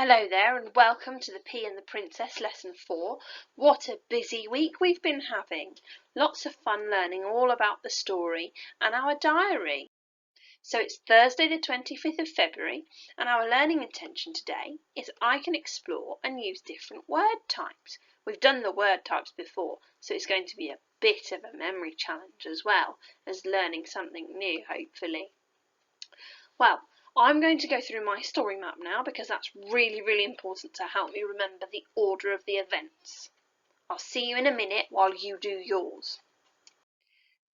Hello there and welcome to the Pea and the Princess lesson 4. What a busy week we've been having. Lots of fun learning all about the story and our diary. So it's Thursday the 25th of February and our learning intention today is I can explore and use different word types. We've done the word types before, so it's going to be a bit of a memory challenge as well as learning something new, hopefully. Well, I'm going to go through my story map now because that's really important to help me remember the order of the events. I'll see you in a minute while you do yours.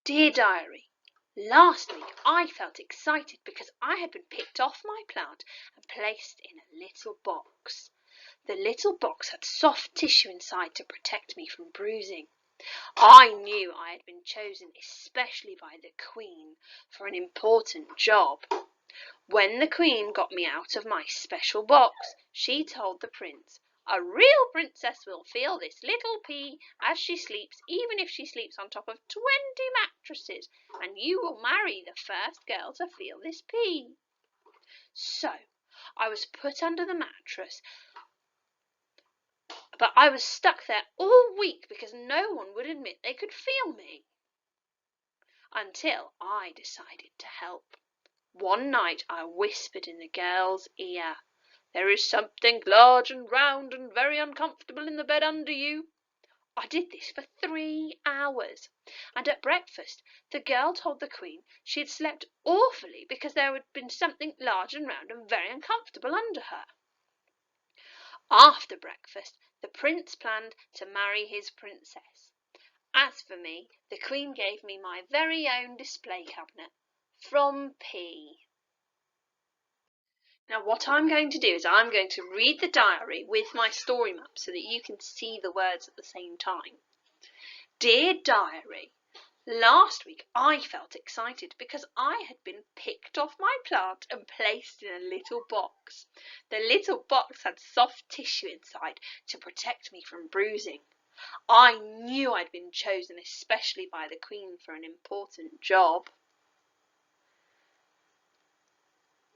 Dear Diary, last week I felt excited because I had been picked off my plant and placed in a little box. The little box had soft tissue inside to protect me from bruising. I knew I had been chosen especially by the Queen for an important job. When the Queen got me out of my special box, she told the Prince, "A real princess will feel this little pea as she sleeps, even if she sleeps on top of 20 mattresses, and you will marry the first girl to feel this pea." So, I was put under the mattress, but I was stuck there all week because no one would admit they could feel me. Until I decided to help. One night I whispered in the girl's ear, "There is something large and round and very uncomfortable in the bed under you." I did this for 3 hours, and at breakfast the girl told the Queen she had slept awfully because there had been something large and round and very uncomfortable under her. After breakfast the Prince planned to marry his princess. As for me, the Queen gave me my very own display cabinet from P. Now what I'm going to do is I'm going to read the diary with my story map so that you can see the words at the same time. Dear Diary, last week I felt excited because I had been picked off my plant and placed in a little box. The little box had soft tissue inside to protect me from bruising. I knew I'd been chosen especially by the Queen for an important job.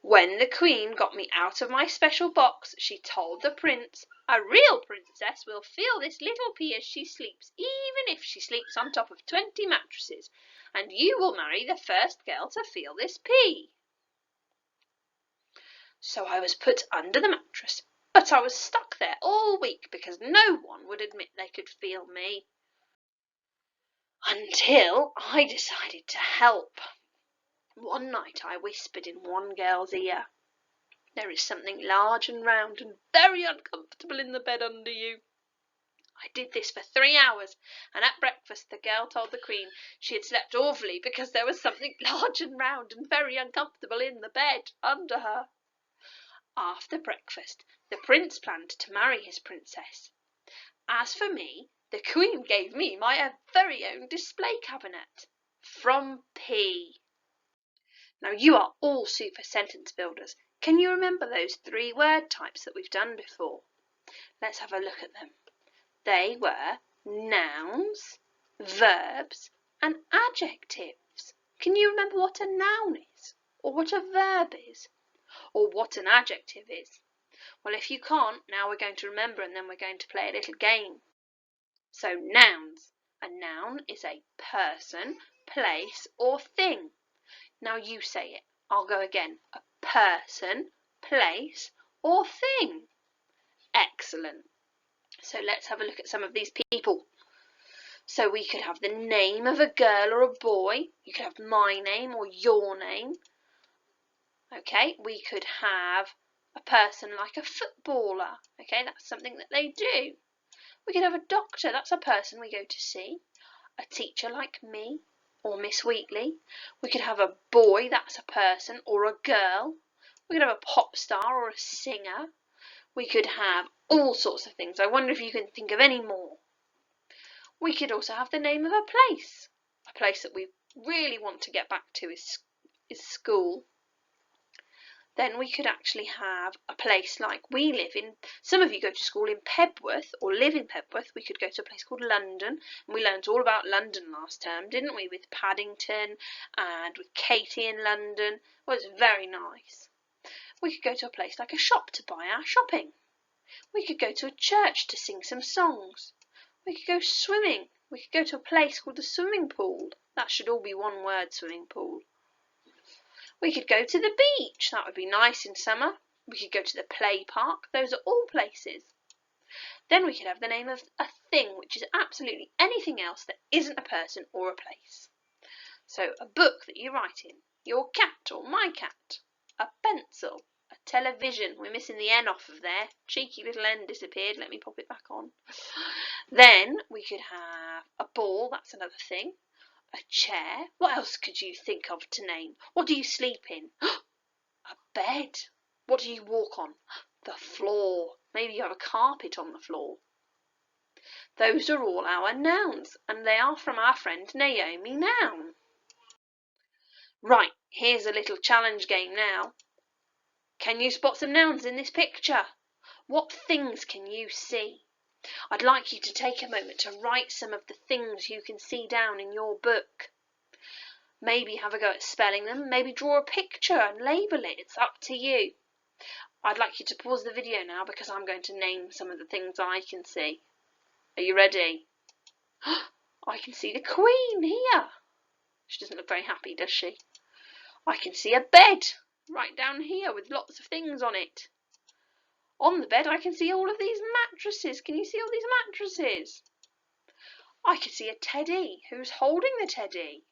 When the Queen got me out of my special box, she told the Prince, "A real princess will feel this little pea as she sleeps, even if she sleeps on top of 20 mattresses, and you will marry the first girl to feel this pea." So I was put under the mattress, but I was stuck there all week because no one would admit they could feel me. Until I decided to help. One night I whispered in one girl's ear, "There is something large and round and very uncomfortable in the bed under you." I did this for 3 hours, and at breakfast the girl told the Queen she had slept awfully because there was something large and round and very uncomfortable in the bed under her. After breakfast the Prince planned to marry his princess. As for me, the Queen gave me my very own display cabinet from P. Now you are all super sentence builders. Can you remember those 3 word types that we've done before? Let's have a look at them. They were nouns, verbs and adjectives. Can you remember what a noun is? Or what a verb is? Or what an adjective is? Well, if you can't, now we're going to remember and then we're going to play a little game. So nouns. A noun is a person, place or thing. Now you say it. I'll go again. A person, place or thing. Excellent. So let's have a look at some of these people. So we could have the name of a girl or a boy. You could have my name or your name. Okay, we could have a person like a footballer. Okay, that's something that they do. We could have a doctor. That's a person we go to see. A teacher like me or Miss Wheatley. We could have a boy, that's a person, or a girl. We could have a pop star or a singer. We could have all sorts of things. I wonder if you can think of any more. We could also have the name of a place. A place that we really want to get back to is school. Then we could actually have a place like we live in. Some of you go to school in Pebworth or live in Pebworth. We could go to a place called London. And we learned all about London last term, didn't we? With Paddington and with Katie in London. Well, it's very nice. We could go to a place like a shop to buy our shopping. We could go to a church to sing some songs. We could go swimming. We could go to a place called the swimming pool. That should all be one word, swimming pool. We could go to the beach. That would be nice in summer. We could go to the play park. Those are all places. Then we could have the name of a thing, which is absolutely anything else that isn't a person or a place. So a book that you write in, your cat or my cat, a pencil, a television. We're missing the N off of there. Cheeky little N disappeared. Let me pop it back on. Then we could have a ball. That's another thing. A chair. What else could you think of to name? What do you sleep in? A bed. What do you walk on? The floor. Maybe you have a carpet on the floor. Those are all our nouns, and they are from our friend Naomi Noun. Right, here's a little challenge game now. Can you spot some nouns in this picture? What things can you see? I'd like you to take a moment to write some of the things you can see down in your book. Maybe have a go at spelling them, maybe draw a picture and label it. It's up to you. I'd like you to pause the video now because I'm going to name some of the things I can see. Are you ready? I can see the Queen here. She doesn't look very happy, does she? I can see a bed right down here with lots of things on it. On the bed I can see all of these mattresses. Can you see all these mattresses? I can see a teddy. Who's holding the teddy?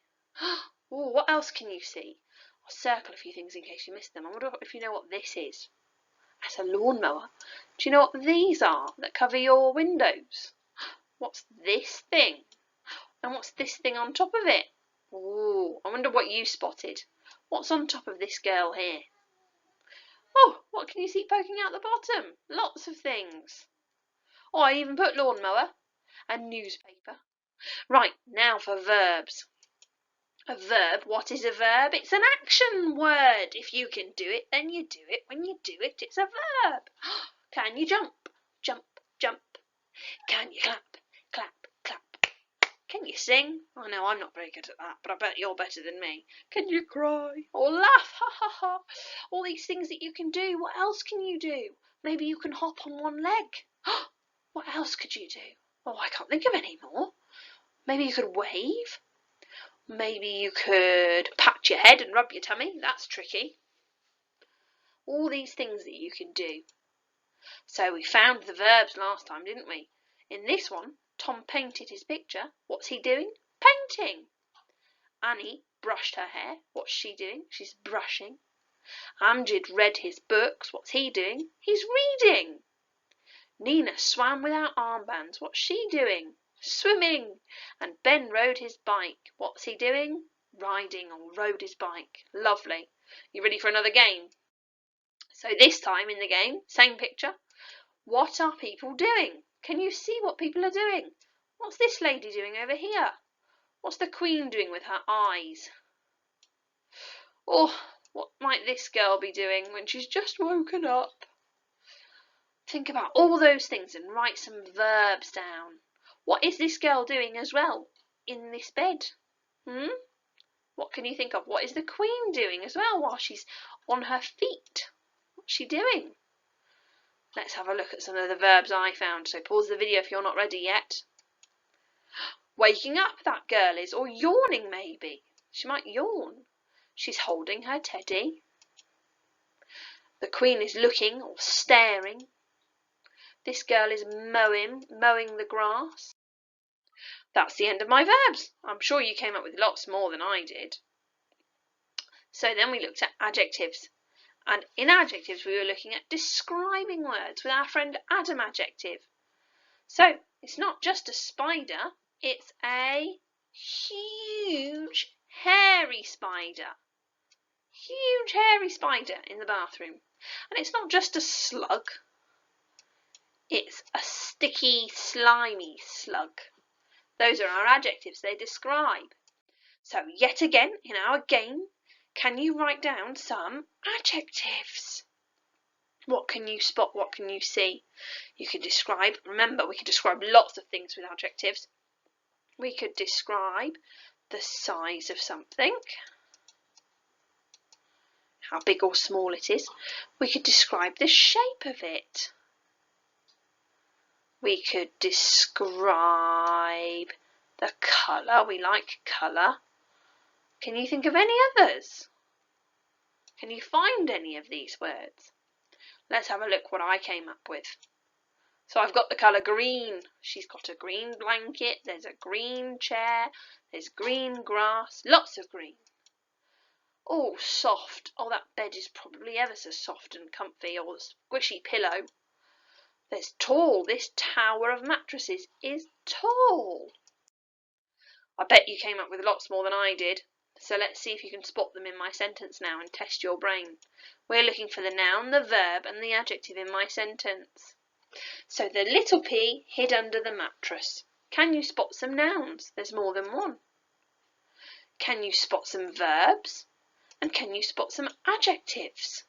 Oh, what else can you see? I'll circle a few things in case you missed them. I wonder if you know what this is. That's a lawnmower. Do you know what these are that cover your windows? What's this thing? And what's this thing on top of it? Oh, I wonder what you spotted. What's on top of this girl here? Oh, what can you see poking out the bottom? Lots of things. Oh, I even put lawnmower and newspaper. Right, now for verbs. A verb, what is a verb? It's an action word. If you can do it, then you do it. When you do it, it's a verb. Can you jump? Jump, jump. Can you clap? Clap, clap. Can you sing? I know I'm not very good at that, but I bet you're better than me. Can you cry or laugh? Ha ha ha. All these things that you can do. What else can you do? Maybe you can hop on one leg. What else could you do? Oh, I can't think of any more. Maybe you could wave. Maybe you could pat your head and rub your tummy. That's tricky. All these things that you can do. So we found the verbs last time, didn't we? In this one, Tom painted his picture. What's he doing? Painting. Annie brushed her hair. What's she doing? She's brushing. Amjad read his books. What's he doing? He's reading. Nina swam without armbands. What's she doing? Swimming. And Ben rode his bike. What's he doing? Riding or rode his bike. Lovely. You ready for another game? So this time in the game, same picture. What are people doing? Can you see what people are doing? What's this lady doing over here? What's the Queen doing with her eyes? Or what might this girl be doing when she's just woken up? Think about all those things and write some verbs down. What is this girl doing as well in this bed? What can you think of? What is the Queen doing as well while she's on her feet? What's she doing? Let's have a look at some of the verbs I found. So pause the video if you're not ready yet. Waking up, that girl is, or yawning maybe. She might yawn. She's holding her teddy. The Queen is looking or staring. This girl is mowing the grass. That's the end of my verbs. I'm sure you came up with lots more than I did. So then we looked at adjectives. And in adjectives we were looking at describing words with our friend Adam adjective. So it's not just a spider, it's a huge hairy spider. Huge hairy spider in the bathroom. And it's not just a slug, it's a sticky, slimy slug. Those are our adjectives, they describe. So yet again, in our game, can you write down some adjectives? What can you spot? What can you see? You can describe, remember, we could describe lots of things with adjectives. We could describe the size of something, how big or small it is. We could describe the shape of it. We could describe the colour. We like colour. Can you think of any others? Can you find any of these words? Let's have a look what I came up with. So I've got the colour green. She's got a green blanket. There's a green chair. There's green grass. Lots of green. Oh, soft. Oh, that bed is probably ever so soft and comfy. Or the squishy pillow. There's tall. This tower of mattresses is tall. I bet you came up with lots more than I did. So let's see if you can spot them in my sentence now and test your brain. We're looking for the noun, the verb and the adjective in my sentence. So the little pea hid under the mattress. Can you spot some nouns? There's more than one. Can you spot some verbs? And can you spot some adjectives?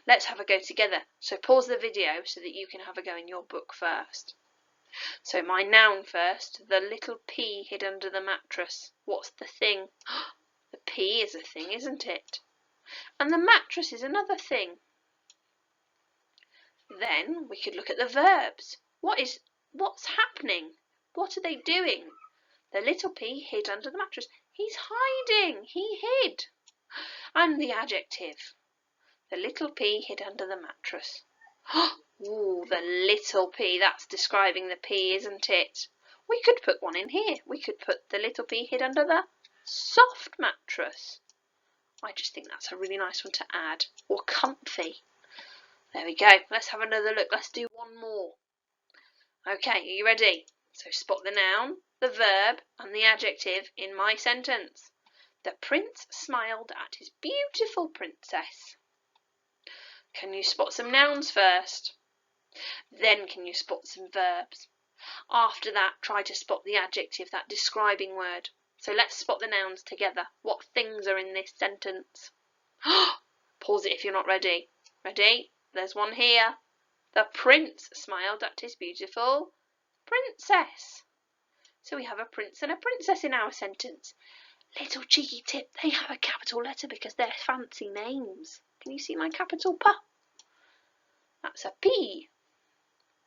Let's have a go together. So pause the video so that you can have a go in your book first. So my noun first, the little pea hid under the mattress. What's the thing? The pea is a thing, isn't it? And the mattress is another thing. Then we could look at the verbs. What's happening? What are they doing? The little pea hid under the mattress. He's hiding. He hid. And the adjective. The little pea hid under the mattress. Ooh, the little pea. That's describing the pea, isn't it? We could put one in here. We could put the little pea hid under the soft mattress. I just think that's a really nice one to add. Or comfy. There we go. Let's have another look. Let's do one more. Okay, are you ready? So spot the noun, the verb and the adjective in my sentence. The prince smiled at his beautiful princess. Can you spot some nouns first? Then can you spot some verbs? After that, try to spot the adjective, that describing word. So let's spot the nouns together. What things are in this sentence? Pause it if you're not ready. Ready? There's one here. The prince smiled at his beautiful princess. So we have a prince and a princess in our sentence. Little cheeky tip, they have a capital letter because they're fancy names. Can you see my capital P? That's a P.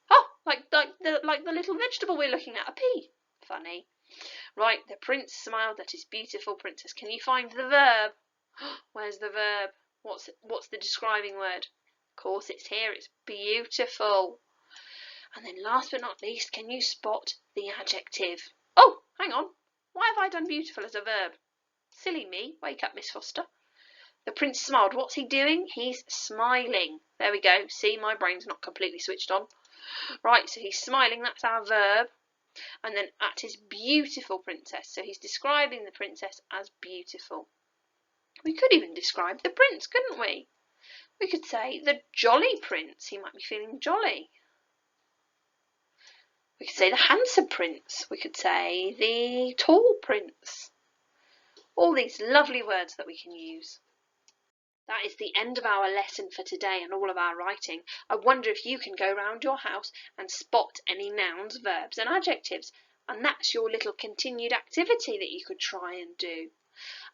Oh, like the little vegetable we're looking at, a pea. Funny. Right, the prince smiled at his beautiful princess. Can you find the verb? Where's the verb? What's the describing word? Of course, it's here. It's beautiful. And then last but not least, can you spot the adjective? Oh, hang on. Why have I done beautiful as a verb? Silly me. Wake up, Miss Foster. The prince smiled. What's he doing? He's smiling. There we go. See, my brain's not completely switched on. Right, so he's smiling. That's our verb. And then at his beautiful princess. So he's describing the princess as beautiful. We could even describe the prince, couldn't we? We could say the jolly prince. He might be feeling jolly. We could say the handsome prince. We could say the tall prince. All these lovely words that we can use. That is the end of our lesson for today and all of our writing. I wonder if you can go round your house and spot any nouns, verbs and adjectives. And that's your little continued activity that you could try and do.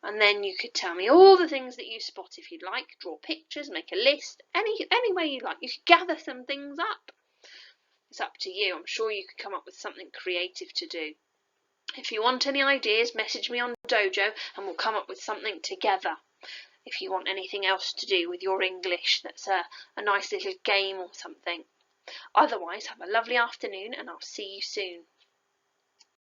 And then you could tell me all the things that you spot if you'd like. Draw pictures, make a list, any way you like. You could gather some things up. It's up to you. I'm sure you could come up with something creative to do. If you want any ideas, message me on Dojo and we'll come up with something together. If you want anything else to do with your English that's a nice little game or something. Otherwise, have a lovely afternoon and I'll see you soon.